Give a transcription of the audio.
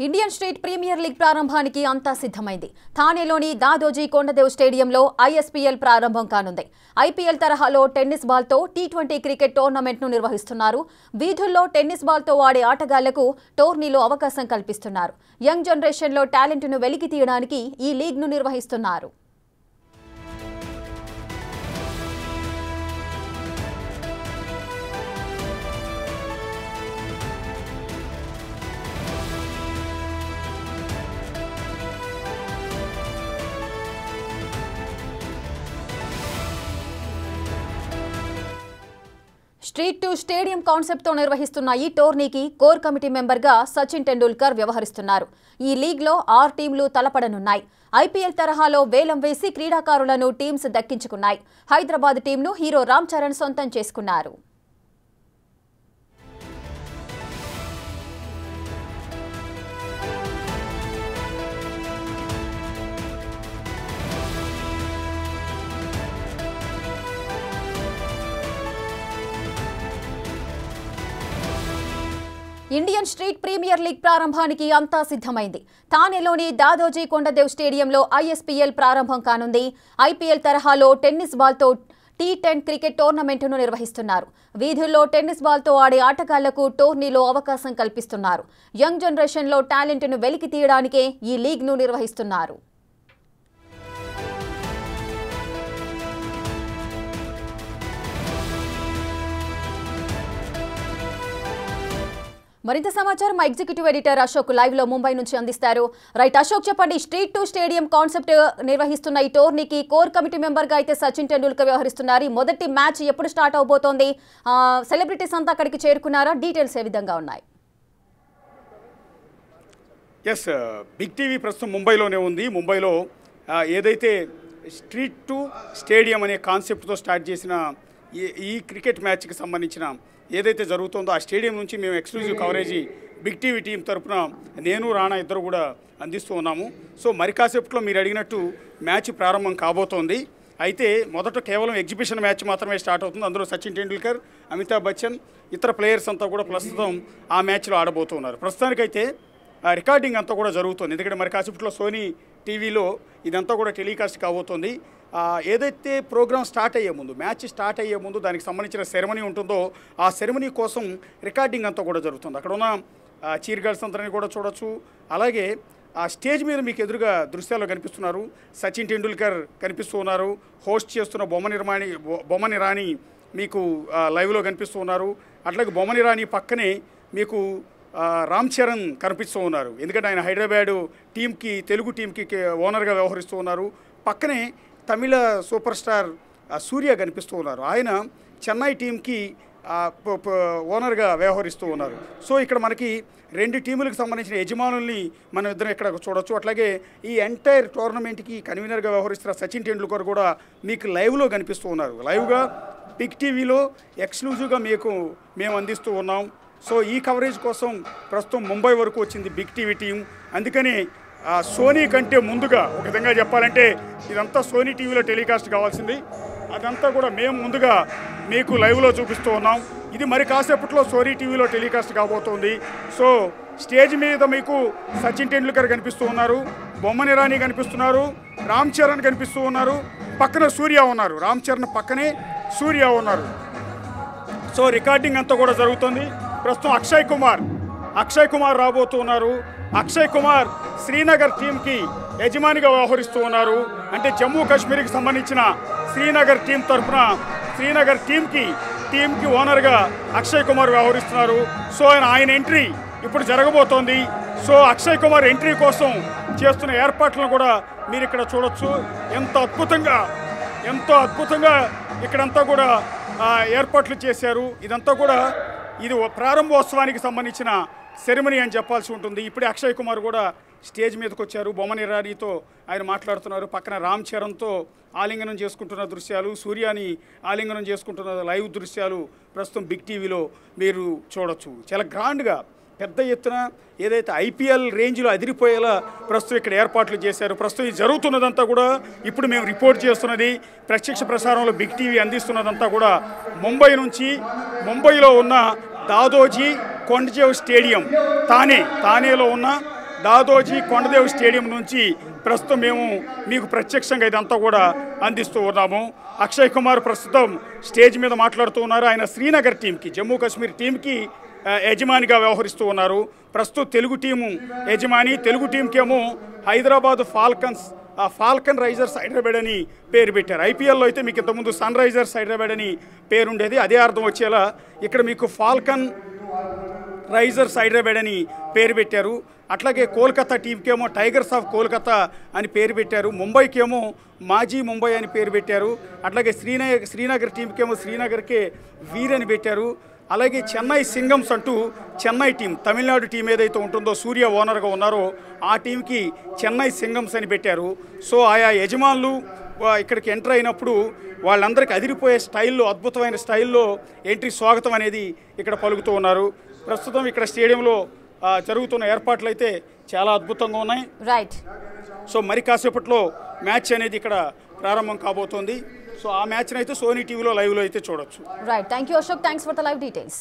Indian street premier league ప్రారంభానికి అంతా సిద్ధమైంది. థానేలోని దాదోజీ కొండదేవ్ స్టేడియంలో ఐఎస్పీఎల్ ప్రారంభం కానుంది. ఐపీఎల్ తరహాలో టెన్నిస్ బాల్తో టీ20 క్రికెట్ టోర్నమెంట్ను నిర్వహిస్తున్నారు. వీధుల్లో టెన్నిస్ బాల్తో ఆడే ఆటగాళ్లకు టోర్నీలో అవకాశం కల్పిస్తున్నారు. యంగ్ జనరేషన్లో టాలెంట్ను వెలికి తీయడానికి ఈ లీగ్ను నిర్వహిస్తున్నారు. స్ట్రీట్ టు స్టేడియం కాన్సెప్ట్తో నిర్వహిస్తున్న ఈ టోర్నీకి కోర్ కమిటీ మెంబర్గా సచిన్ టెండూల్కర్ వ్యవహరిస్తున్నారు. ఈ లీగ్లో 6 టీంలు తలపడనున్నాయి. ఐపీఎల్ తరహాలో వేలం వేసి క్రీడాకారులను టీమ్స్ దక్కించుకున్నాయి. హైదరాబాద్ టీంను హీరో రామ్ చరణ్ సొంతం చేసుకున్నారు. ఇండియన్ స్ట్రీట్ ప్రీమియర్ లీగ్ ప్రారంభానికి అంతా సిద్ధమైంది. థానేలోని దాదోజీ కొండదేవ్ స్టేడియంలో ఐఎస్పీఎల్ ప్రారంభం కానుంది. ఐపీఎల్ తరహాలో టెన్నిస్ బాల్తో టీ10 క్రికెట్ టోర్నమెంట్ను నిర్వహిస్తున్నారు. వీధుల్లో టెన్నిస్ బాల్తో ఆడే ఆటగాళ్లకు టోర్నీలో అవకాశం కల్పిస్తున్నారు. యంగ్ జనరేషన్లో టాలెంట్ను వెలికి తీయడానికే ఈ లీగ్ను నిర్వహిస్తున్నారు. మరింత సమాచారం మా ఎగ్జిక్యూటివ్ ఎడిటర్ అశోక్ లైవ్ లో ముంబై నుంచి అందిస్తారు. రైట్ అశోక్, చెప్పండి. స్ట్రీట్ టు స్టేడియం కాన్సెప్ట్ నిర్వహిస్తున్న ఈ టోర్నీకి కోర్ కమిటీ మెంబర్ గా అయితే సచిన్ టెండూల్కర్ వ్యవహరిస్తున్నారు. మొదటి మ్యాచ్ ఎప్పుడు స్టార్ట్ అవబోతోంది? సెలబ్రిటీస్ అంతా అక్కడికి చేరుకున్నారా? డీటెయిల్స్ ఏ విధంగా ఉన్నాయి? ఎస్, బిగ్ టీవీ ప్రస్తుతం ముంబైలోనే ఉంది. ముంబైలో ఏదైతే స్ట్రీట్ టు స్టేడియం అనే కాన్సెప్ట్తో స్టార్ట్ చేసిన ఈ క్రికెట్ మ్యాచ్కి సంబంధించిన ఏదైతే జరుగుతుందో ఆ స్టేడియం నుంచి మేము exclusive coverage big TV team తరఫున నేను రాణా ఇద్దరు కూడా అందిస్తూ ఉన్నాము. సో మరి కాసేపట్లో మీరు అడిగినట్టు మ్యాచ్ ప్రారంభం కాబోతోంది. అయితే మొదట కేవలం ఎగ్జిబిషన్ మ్యాచ్ మాత్రమే స్టార్ట్ అవుతుంది. అందులో సచిన్ టెండూల్కర్, అమితాబ్ బచ్చన్, ఇతర ప్లేయర్స్ అంతా కూడా ప్రస్తుతం ఆ మ్యాచ్లో ఆడబోతున్నారు. ప్రస్తుతానికైతే రికార్డింగ్ అంతా కూడా జరుగుతుంది. ఎందుకంటే మరి కాసేపట్లో సోనీ టీవీలో ఇదంతా కూడా టెలికాస్ట్ కాబోతోంది. ఏదైతే ప్రోగ్రామ్ స్టార్ట్ అయ్యే ముందు, మ్యాచ్ స్టార్ట్ అయ్యే ముందు దానికి సంబంధించిన సెరమనీ ఉంటుందో ఆ సెరమనీ కోసం రికార్డింగ్ అంతా కూడా జరుగుతుంది. అక్కడ ఉన్న చీర్ గర్ల్స్ అందరినీ కూడా చూడొచ్చు. అలాగే ఆ స్టేజ్ మీద మీకు ఎదురుగా దృశ్యాల్లో కనిపిస్తున్నారు. సచిన్ టెండూల్కర్ కనిపిస్తూ ఉన్నారు. హోస్ట్ చేస్తున్న బొమ్మని రాణి మీకు లైవ్లో కనిపిస్తూ ఉన్నారు. అట్లాగే బొమ్మని రాణి పక్కనే మీకు రామ్ చరణ్ కనిపిస్తూ ఉన్నారు. ఎందుకంటే ఆయన హైదరాబాద్ టీంకి, తెలుగు టీంకి ఓనర్గా వ్యవహరిస్తూ ఉన్నారు. పక్కనే తమిళ సూపర్ స్టార్ సూర్య కనిపిస్తూ ఉన్నారు. ఆయన చెన్నై టీంకి ఓనర్గా వ్యవహరిస్తూ ఉన్నారు. సో ఇక్కడ మనకి 2 టీములకు సంబంధించిన యజమానుల్ని మనం ఇద్దరం ఇక్కడ చూడొచ్చు. అట్లాగే ఈ ఎంటైర్ టోర్నమెంట్కి కన్వీనర్గా వ్యవహరిస్తున్న సచిన్ టెండూల్కర్ కూడా మీకు లైవ్లో కనిపిస్తూ ఉన్నారు. లైవ్గా బిగ్ టీవీలో ఎక్స్క్లూజివ్గా మేము అందిస్తూ ఉన్నాం. సో ఈ కవరేజ్ కోసం ప్రస్తుతం ముంబై వరకు వచ్చింది బిగ్ టీవీ టీం. అందుకని సోనీ కంటే ముందుగా, ఒక విధంగా చెప్పాలంటే ఇదంతా సోనీ టీవీలో టెలికాస్ట్ కావాల్సింది, అదంతా కూడా మేము ముందుగా మీకు లైవ్లో చూపిస్తూ ఉన్నాం. ఇది మరి కాసేపట్లో సోనీ టీవీలో టెలికాస్ట్ కాబోతోంది. సో స్టేజ్ మీద మీకు సచిన్ టెండూల్కర్ కనిపిస్తూ ఉన్నారు, బొమ్మని రాణి కనిపిస్తున్నారు, రామ్ చరణ్ కనిపిస్తూ ఉన్నారు, పక్కన సూర్య ఉన్నారు. రామ్ చరణ్ పక్కనే సూర్య ఉన్నారు. సో రికార్డింగ్ అంతా కూడా జరుగుతుంది. ప్రస్తుతం అక్షయ్ కుమార్ రాబోతూ ఉన్నారు. అక్షయ్ కుమార్ శ్రీనగర్ టీంకి యజమానిగా వ్యవహరిస్తూ ఉన్నారు. అంటే జమ్మూ కాశ్మీర్కి సంబంధించిన శ్రీనగర్ టీం తరఫున శ్రీనగర్ టీంకి ఓనర్గా అక్షయ్ కుమార్ వ్యవహరిస్తున్నారు. సో ఆయన ఎంట్రీ ఇప్పుడు జరగబోతోంది. సో అక్షయ్ కుమార్ ఎంట్రీ కోసం చేస్తున్న ఏర్పాట్లను కూడా మీరు ఇక్కడ చూడొచ్చు. ఎంతో అద్భుతంగా ఇక్కడంతా కూడా ఏర్పాట్లు చేశారు. ఇదంతా కూడా ఇది ప్రారంభోత్సవానికి సంబంధించిన సెరమనీ అని చెప్పాల్సి ఉంటుంది. ఇప్పుడే అక్షయ్ కుమార్ కూడా స్టేజ్ మీదకి వచ్చారు. బొమ్మని రాణితో ఆయన మాట్లాడుతున్నారు. పక్కన రామ్ చరణ్తో ఆలింగనం చేసుకుంటున్న దృశ్యాలు, సూర్యాని ఆలింగనం చేసుకుంటున్న లైవ్ దృశ్యాలు ప్రస్తుతం బిగ్ టీవీలో మీరు చూడొచ్చు. చాలా గ్రాండ్గా పెద్ద ఎత్తున ఏదైతే ఐపీఎల్ రేంజ్లో అదిరిపోయేలా ప్రస్తుతం ఇక్కడ ఏర్పాట్లు చేశారు. ప్రస్తుతం ఇది జరుగుతున్నదంతా కూడా ఇప్పుడు మేము రిపోర్ట్ చేస్తున్నది, ప్రత్యక్ష ప్రసారంలో బిగ్ టీవీ అందిస్తున్నదంతా కూడా ముంబై నుంచి, ముంబైలో ఉన్న దాదోజీ కొండదేవ్ స్టేడియం తానేలో ఉన్న దాదోజీ కొండదేవ్ స్టేడియం నుంచి ప్రస్తుతం మేము మీకు ప్రత్యక్షంగా ఇదంతా కూడా అందిస్తూ ఉన్నాము. అక్షయ్ కుమార్ ప్రస్తుతం స్టేజ్ మీద మాట్లాడుతూ ఉన్నారు. ఆయన శ్రీనగర్ టీంకి, జమ్మూ కాశ్మీర్ టీంకి యజమానిగా వ్యవహరిస్తూ ఉన్నారు. ప్రస్తుతం తెలుగు టీము యజమాని. తెలుగు టీంకేమో హైదరాబాద్ ఫాల్కన్ రైజర్స్ హైదరాబాద్ అని పేరు పెట్టారు. ఐపీఎల్లో అయితే మీకు ఇంతకుముందు సన్ రైజర్స్ హైదరాబాద్ అని పేరుండేది. అదే అర్థం వచ్చేలా ఇక్కడ మీకు ఫాల్కన్ రైజర్స్ హైదరాబాద్ అని పేరు పెట్టారు. అట్లాగే కోల్కతా టీంకేమో టైగర్స్ ఆఫ్ కోల్కతా అని పేరు పెట్టారు. ముంబైకేమో మాజీ ముంబై అని పేరు పెట్టారు. అట్లాగే శ్రీనగర్ టీంకేమో శ్రీనగర్కే వీర్ అని పెట్టారు. అలాగే చెన్నై సింగమ్స్ అంటూ చెన్నై టీం, తమిళనాడు టీం ఏదైతే ఉంటుందో సూర్య ఓనర్గా ఉన్నారో ఆ టీంకి చెన్నై సింగమ్స్ అని పెట్టారు. సో ఆయా యజమానులు ఇక్కడికి ఎంటర్ అయినప్పుడు వాళ్ళందరికీ అదిరిపోయే స్టైల్లో, అద్భుతమైన స్టైల్లో ఎంట్రీ స్వాగతం అనేది ఇక్కడ పలుకుతూ ఉన్నారు. ప్రస్తుతం ఇక్కడ స్టేడియంలో జరుగుతున్న ఏర్పాట్లు అయితే చాలా అద్భుతంగా ఉన్నాయి. రైట్. సో మరి కాసేపట్లో మ్యాచ్ అనేది ఇక్కడ ప్రారంభం కాబోతోంది. సో ఆ మ్యాచ్ని అయితే సోనీ టీవీలో లైవ్లో అయితే చూడొచ్చు. Right. Thank you Ashok. Thanks for the live details.